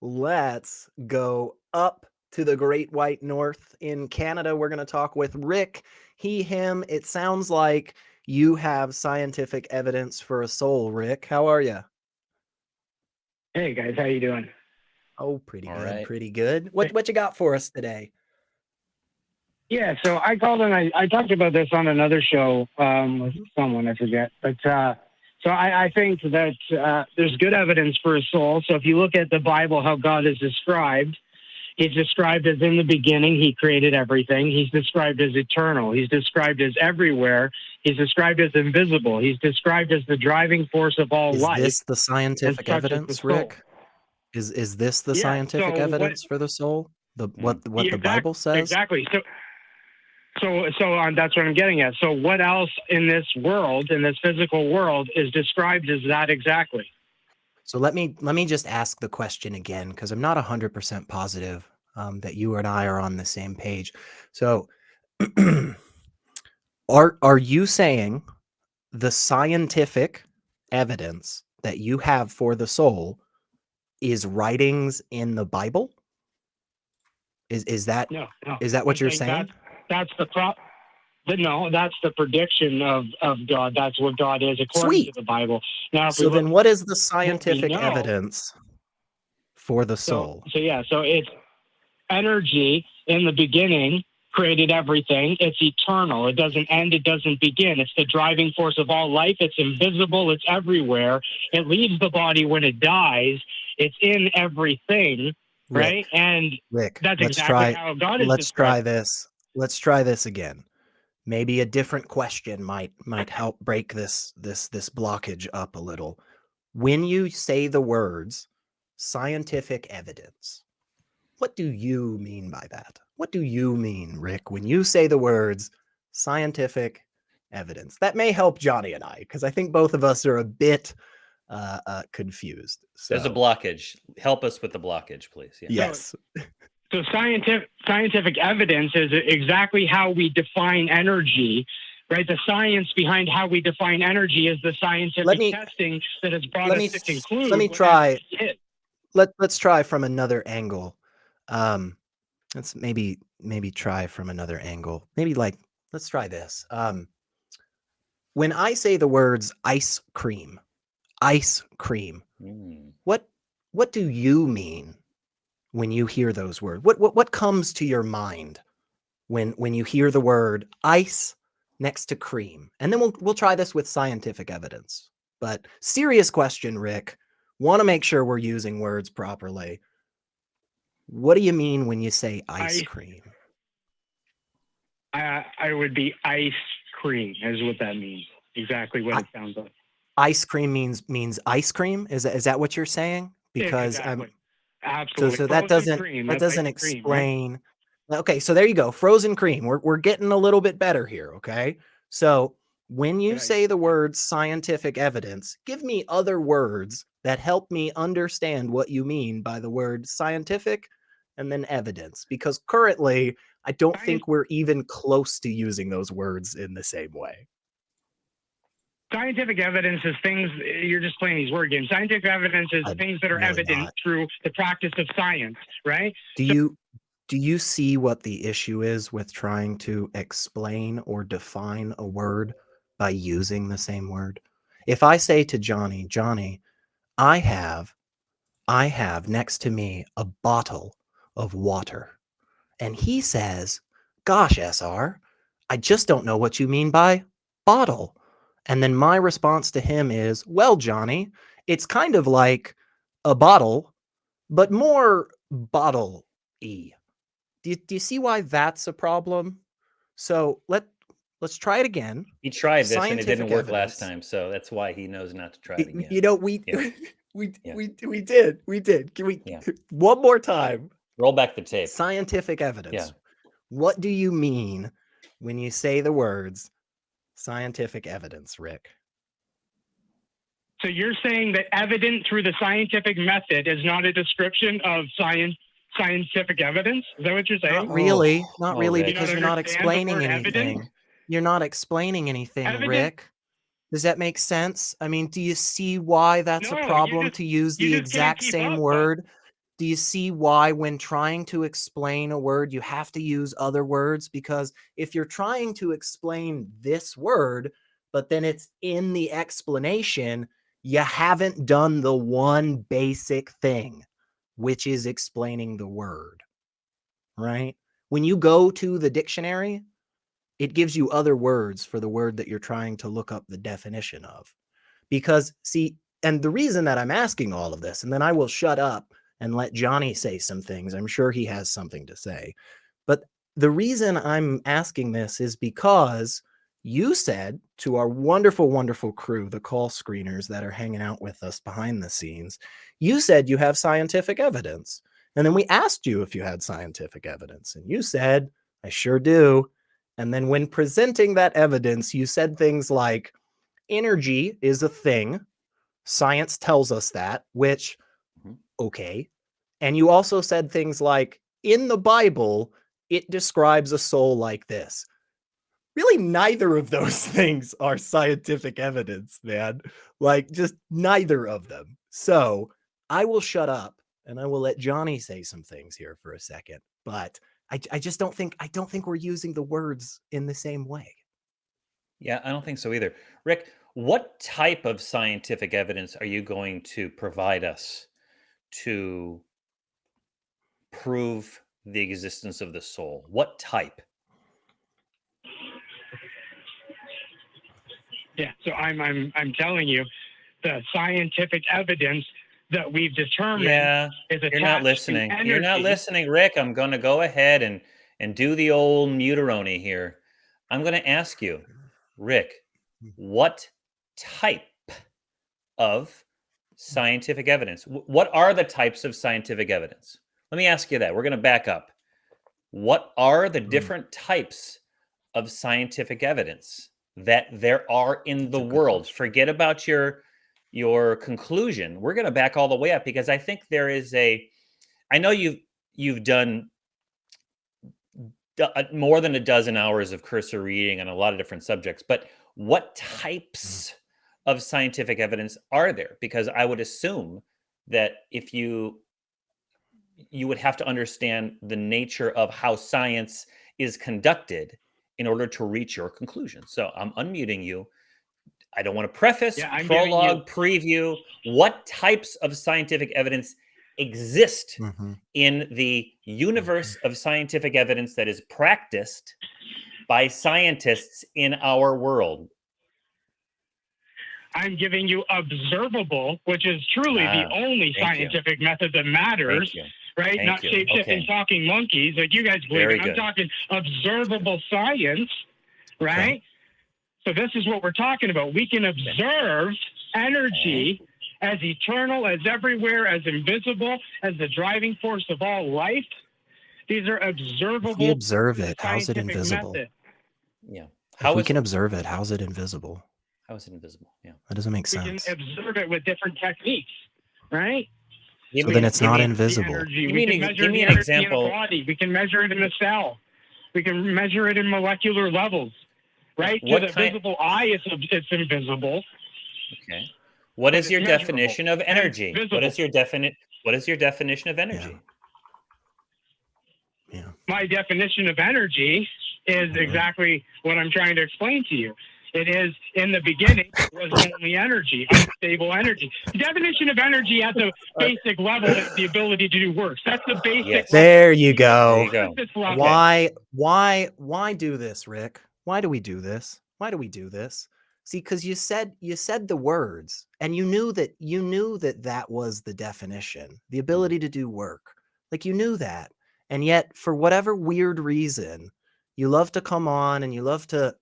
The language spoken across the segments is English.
Let's go up to the Great White North in Canada. We're going to talk with Rick. He, him. It sounds like you have scientific evidence for a soul, Rick. How are you? Hey guys, how you doing? Oh, pretty All good, right. pretty good. What you got for us today? Yeah, so I called and I talked about this on another show with someone, I forget. But so I think that there's good evidence for a soul. So if you look at the Bible, how God is described, he's described as in the beginning, he created everything. He's described as eternal. He's described as everywhere. He's described as invisible. He's described as the driving force of all Is life. this the scientific such as the evidence, soul. Rick? Is this the Yeah, scientific so evidence for the soul? What the Bible says? Exactly. So that's what I'm getting at. So what else in this world, in this physical world, is described as that exactly? So let me just ask the question again, because I'm not 100% positive that you and I are on the same page. So are you saying the scientific evidence that you have for the soul is writings in the Bible? Is that No. what you're saying? That's the No, that's the prediction of God. That's what God is according to Sweet. the Bible. Now, if So then what is the what we scientific know, evidence for the soul? so it's energy in the beginning created everything. It's eternal. It doesn't end. It doesn't begin. It's the driving force of all life. It's invisible. It's everywhere. It leaves the body when it dies. It's in everything, right? And Rick, that's let's exactly how God is try described. this. Let's try this again. Maybe a different question might help break this blockage up a little. When you say the words scientific evidence, what do you mean by that? What do you mean, Rick, when you say the words scientific evidence? That may help Johnny and I, because I think both of us are a bit confused. There's a blockage. Help us with the blockage, please. Yeah. Yes. So scientific evidence is exactly how we define energy, right? The science behind how we define energy is the scientific testing that has brought us to conclude. Let me try. Let's try from another angle. Let's maybe try from another angle. Let's try this. When I say the words ice cream, what do you mean when you hear those words? What comes to your mind when you hear the word ice next to cream? And then we'll try this with scientific evidence. But serious question, Rick. Want to make sure we're using words properly. What do you mean when you say ice cream? I would be ice cream is what that means. Exactly what it sounds like. Ice cream means ice cream? Is that what you're saying? Because exactly. Absolutely. So that doesn't explain. Right? Okay, so there you go. Frozen cream. We're getting a little bit better here, okay? So when you say the words scientific evidence, give me other words that help me understand what you mean by the word scientific and then evidence, because currently I don't think we're even close to using those words in the same way. Scientific evidence is things, you're just playing these word games. Scientific evidence is things that are really evident through the practice of science, right? Do you see what the issue is with trying to explain or define a word by using the same word? If I say to Johnny, I have next to me a bottle of water, and he says, gosh, SR, I just don't know what you mean by bottle. And then my response to him is, well, Johnny, it's kind of like a bottle, but more bottle-y. Do you see why that's a problem? So let's try it again. He tried this and it didn't work last time, so that's why he knows not to try it again. You know, we did. Can we one more time? Roll back the tape. Scientific evidence. Yeah. What do you mean when you say the words scientific evidence, Rick? So you're saying that evident through the scientific method is not a description of scientific evidence? Is that what you're saying? Not really, because you're not explaining anything. You're not explaining anything, Rick. Does that make sense? I mean, do you see why that's a problem to use the exact same word? Do you see why when trying to explain a word, you have to use other words? Because if you're trying to explain this word, but then it's in the explanation, you haven't done the one basic thing, which is explaining the word, right? When you go to the dictionary, it gives you other words for the word that you're trying to look up the definition of. Because, see, and the reason that I'm asking all of this, and then I will shut up and let Johnny say some things. I'm sure he has something to say. But the reason I'm asking this is because you said to our wonderful, wonderful crew, the call screeners that are hanging out with us behind the scenes, you said you have scientific evidence. And then we asked you if you had scientific evidence. And you said, I sure do. And then when presenting that evidence, you said things like, energy is a thing. Science tells us that, which, okay. And you also said things like, in the Bible, it describes a soul like this. Really, neither of those things are scientific evidence, man. Like, just neither of them. So I will shut up and I will let Johnny say some things here for a second. But I just don't think we're using the words in the same way. Yeah, I don't think so either. Rick, what type of scientific evidence are you going to provide us to prove the existence of the soul? What type? Yeah, so I'm telling you, the scientific evidence that we've determined Yeah, is you're not attached to listening. You're not energy. listening, Rick. I'm going to go ahead and do the old muteroni here. I'm going to ask you, Rick, what type of scientific evidence? What are the types of scientific evidence? Let me ask you that. We're going to back up. What are the different types of scientific evidence that there are in the world? Forget about your conclusion. We're going to back all the way up because I think there is I know you've done more than a dozen hours of cursory reading on a lot of different subjects, but what types of scientific evidence are there? Because I would assume that if you would have to understand the nature of how science is conducted in order to reach your conclusion. So I'm unmuting you. I don't want to preface, prologue, preview. What types of scientific evidence exist in the universe of scientific evidence that is practiced by scientists in our world? I'm giving you observable, which is truly the only scientific method that matters, right? Not shape-shifting talking monkeys like you guys believe in. I'm talking observable science, right? So this is what we're talking about. We can observe energy as eternal, as everywhere, as invisible, as the driving force of all life. These are observable. If we observe it, how's it invisible? Method. Yeah. If we can observe it, how's it invisible? How is it invisible? Yeah. That doesn't make sense. We can observe it with different techniques, right? So then it's not invisible. We can measure the energy in a body. We can measure it in a cell. We can measure it in molecular levels, right? To the visible eye, it's invisible. Okay. What is your definition of energy? What is your definition of energy? Yeah. My definition of energy is exactly what I'm trying to explain to you. It is, in the beginning, was only energy, unstable energy. The definition of energy at the basic level is the ability to do work. That's the basic level. There you go. Why do this, Rick? Why do we do this? Why do we do this? See, because you said the words, and you knew that was the definition, the ability to do work. Like, you knew that. And yet, for whatever weird reason, you love to come on and you love to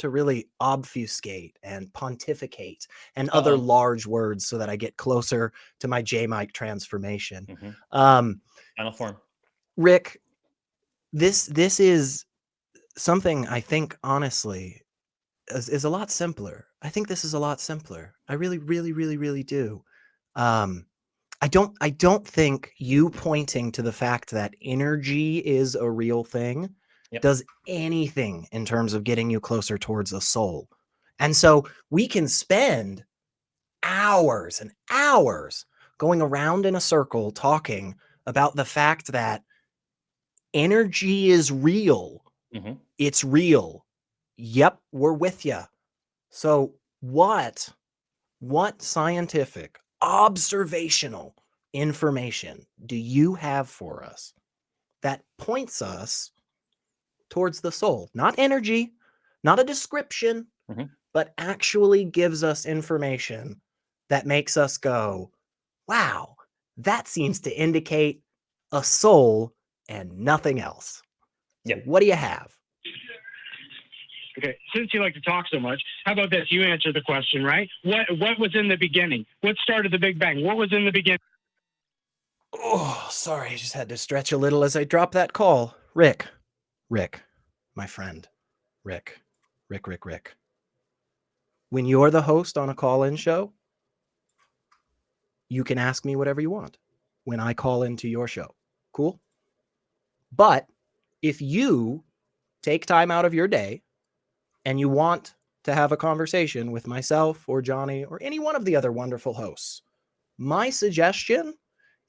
really obfuscate and pontificate and other large words so that I get closer to my J-Mike transformation. Final form. Rick, this is something I think, honestly, is a lot simpler. I think this is a lot simpler. I really, really, really, really do. I don't think you pointing to the fact that energy is a real thing does anything in terms of getting you closer towards a soul. And so we can spend hours and hours going around in a circle talking about the fact that energy is real. Mm-hmm. It's real. Yep, we're with you. So what scientific, observational information do you have for us that points us towards the soul? Not energy, not a description, Mm-hmm. but actually gives us information that makes us go, wow, that seems to indicate a soul and nothing else. So Yep. what do you have? Okay, since you like to talk so much, how about this? You answer the question, right? What was in the beginning? What started the Big Bang? What was in the beginning? Oh, sorry, I just had to stretch a little as I dropped that call. Rick, my friend, Rick. When you're the host on a call-in show, you can ask me whatever you want when I call into your show. Cool? But if you take time out of your day and you want to have a conversation with myself or Johnny or any one of the other wonderful hosts, my suggestion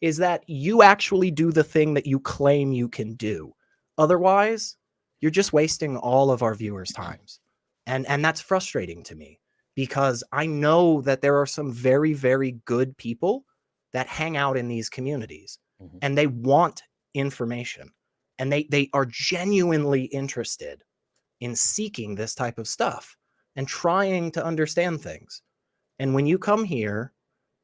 is that you actually do the thing that you claim you can do. Otherwise, you're just wasting all of our viewers' times. And that's frustrating to me because I know that there are some very, very good people that hang out in these communities Mm-hmm. and they want information and they are genuinely interested in seeking this type of stuff and trying to understand things. And when you come here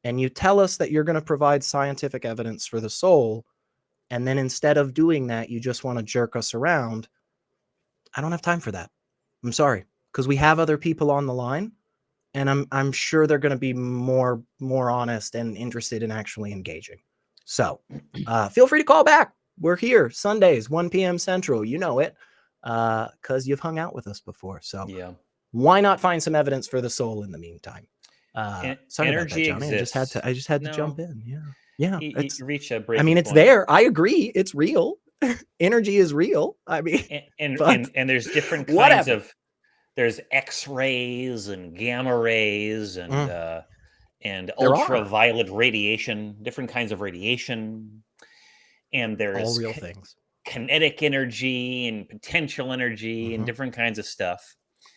and you tell us that you're going to provide scientific evidence for the soul, and then instead of doing that, you just want to jerk us around, I don't have time for that. I'm sorry, because we have other people on the line, and I'm sure they're going to be more honest and interested in actually engaging. So feel free to call back. We're here Sundays, 1 p.m. Central. You know it, because you've hung out with us before. So Yeah. why not find some evidence for the soul in the meantime? Sorry about that, Energy Johnny. exists. I just had to jump in. Yeah. You reach a I breaking mean, it's point. there. I agree. It's real. Energy is real. I mean, and there's different kinds whatever. of. There's X-rays and gamma rays and There are ultraviolet radiation, different kinds of radiation, and all there's real things. kinetic energy and potential energy and Mhm. different kinds of stuff.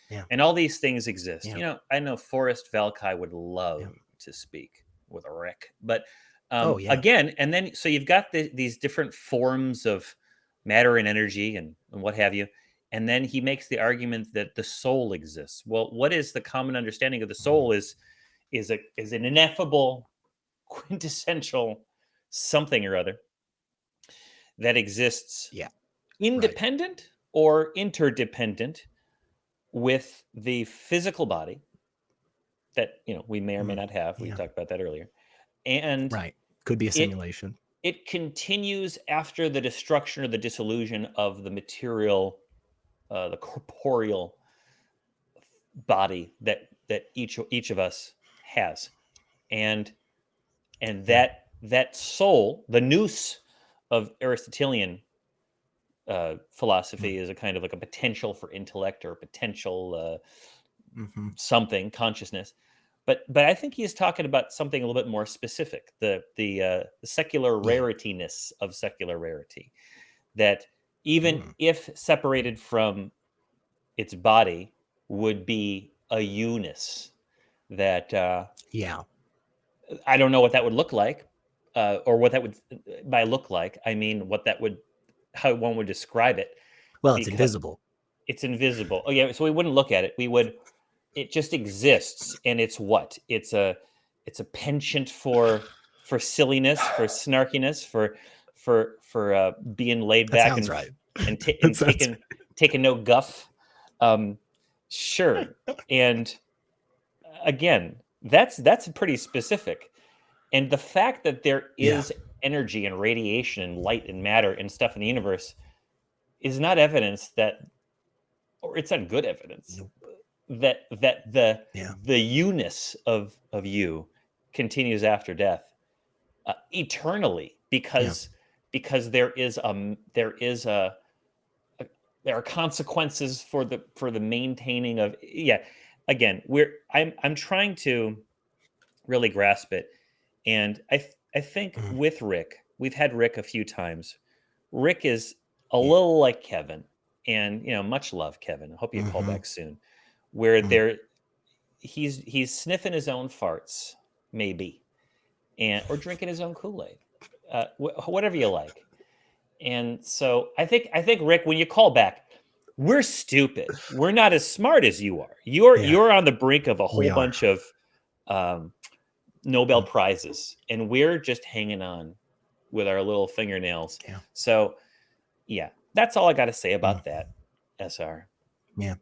Yeah. And all these things exist. Yeah. You know, I know Forrest Valkai would love Yeah. to speak with Rick, but Oh, yeah. again, and then so you've got these different forms of matter and energy and what have you. And then he makes the argument that the soul exists. Well, what is the common understanding of the soul is an ineffable, quintessential something or other that exists Yeah. independent or interdependent with the physical body that we may or may not have. We Yeah. talked about that earlier. And Right. Could be a it simulation. it continues after the destruction or the dissolution of the material, the corporeal body that each of us has. And Yeah. that soul, the nous of Aristotelian philosophy, is a kind of like a potential for intellect or potential something, consciousness. But I think he's talking about something a little bit more specific, the secular rarityness of secular rarity, that even if separated from its body would be a eunice that Yeah. I don't know what that would look like, or what that would by look like. I mean, how one would describe it. Well, it's Because invisible. it's invisible. Oh yeah, so we wouldn't look at it. It just exists, and it's what? It's a penchant for silliness, for snarkiness, for being laid That back sounds and right. and, ta- That and sounds taking no guff. Sure, and again, that's pretty specific. And the fact that there Yeah. is energy and radiation and light and matter and stuff in the universe is not evidence that, or it's not good evidence Nope. that the Yeah. eunice of you continues after death eternally, because there are consequences for the maintaining of. Again, I'm trying to really grasp it, and I think with Rick, we've had Rick a few times. Rick is a little like Kevin, and much love, Kevin. I hope you call back soon. Where he's sniffing his own farts, maybe, or drinking his own Kool-Aid, whatever you like. And so I think Rick, when you call back, we're stupid. We're not as smart as you are. You're on the brink of a whole bunch of Nobel Prizes, and we're just hanging on with our little fingernails. Yeah. So, yeah, that's all I got to say about that, SR. Yeah.